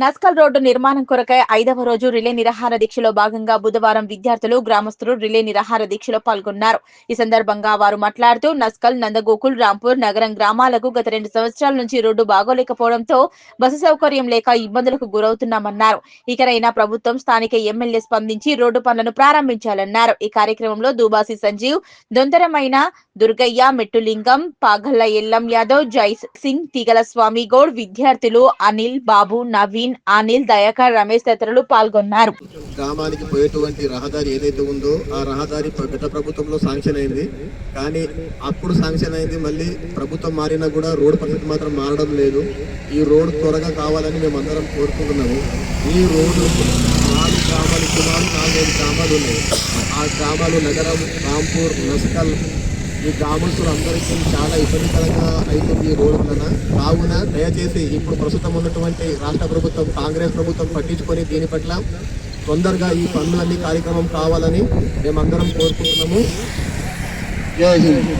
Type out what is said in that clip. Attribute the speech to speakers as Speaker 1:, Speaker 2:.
Speaker 1: Naskal road నిర్మాణం కొరకై 5వ రోజు రిలే నిరాహార దీక్షలో భాగంగా బుధవారం విద్యార్థులు, గ్రామస్తులు రిలే నిరాహార దీక్షలో పాల్గొన్నారు. ఈ సందర్భంగా వారు మాట్లాడుతూ నస్కల్, నందగోకుల్, రాంపూర్ నగరం గ్రామాలకు గత 2 సంవత్సరాల నుంచి రోడ్డు బాగోలేకపోవడంతో బస్సు సౌకర్యం లేక ఇబ్బందులకు గురవుతున్నామన్నారు. ఇకనైనా ప్రభుత్వం స్థానిక ఎమ్మెల్యే స్పందించి రోడ్డు పనులను ప్రారంభించాలన్నారు. ఈ కార్యక్రమంలో దుబాసి సంజీవ్, దొంతరమైన దుర్గయ్య, మెట్టులింగం, పాగల్ల ఎల్లం యాదవ్, జై సింగ్, తీగల స్వామి గౌడ్, విద్యార్థులు అనిల్, బాబు, నవీన్, అనిల్, దయాకర్, రమేష్ తదితరులు పాల్గొన్నారు.
Speaker 2: గ్రామానికి పోయేటువంటి రహదారి ఏదైతే ఉందో ఆ రహదారి గత ప్రభుత్వంలో శాంక్షన్ అయింది. కానీ అప్పుడు శాంక్షన్ అయింది, మళ్ళీ ప్రభుత్వం మారినా కూడా రోడ్డు పరిస్థితి మాత్రం మారడం లేదు. ఈ రోడ్డు త్వరగా కావాలని మేము అందరం కోరుకుంటున్నాము. ఈ రోడ్డు 4 గ్రామాలు, సుమారు 4-5 గ్రామాలు ఉన్నాయి. ఆ గ్రామాలు నగరం, రాంపూర్, నస్కల్, ఈ గ్రామస్తులందరికీ చాలా ఇబ్బందికరంగా అవుతుంది ఈ రోడ్డు వలన. కావున దయచేసి ఇప్పుడు ప్రస్తుతం ఉన్నటువంటి రాష్ట్ర ప్రభుత్వం, కాంగ్రెస్ ప్రభుత్వం పట్టించుకొని దీని పట్ల తొందరగా ఈ పనులన్నీ కార్యక్రమం కావాలని మేమందరం కోరుకుంటున్నాము. జై హింద్.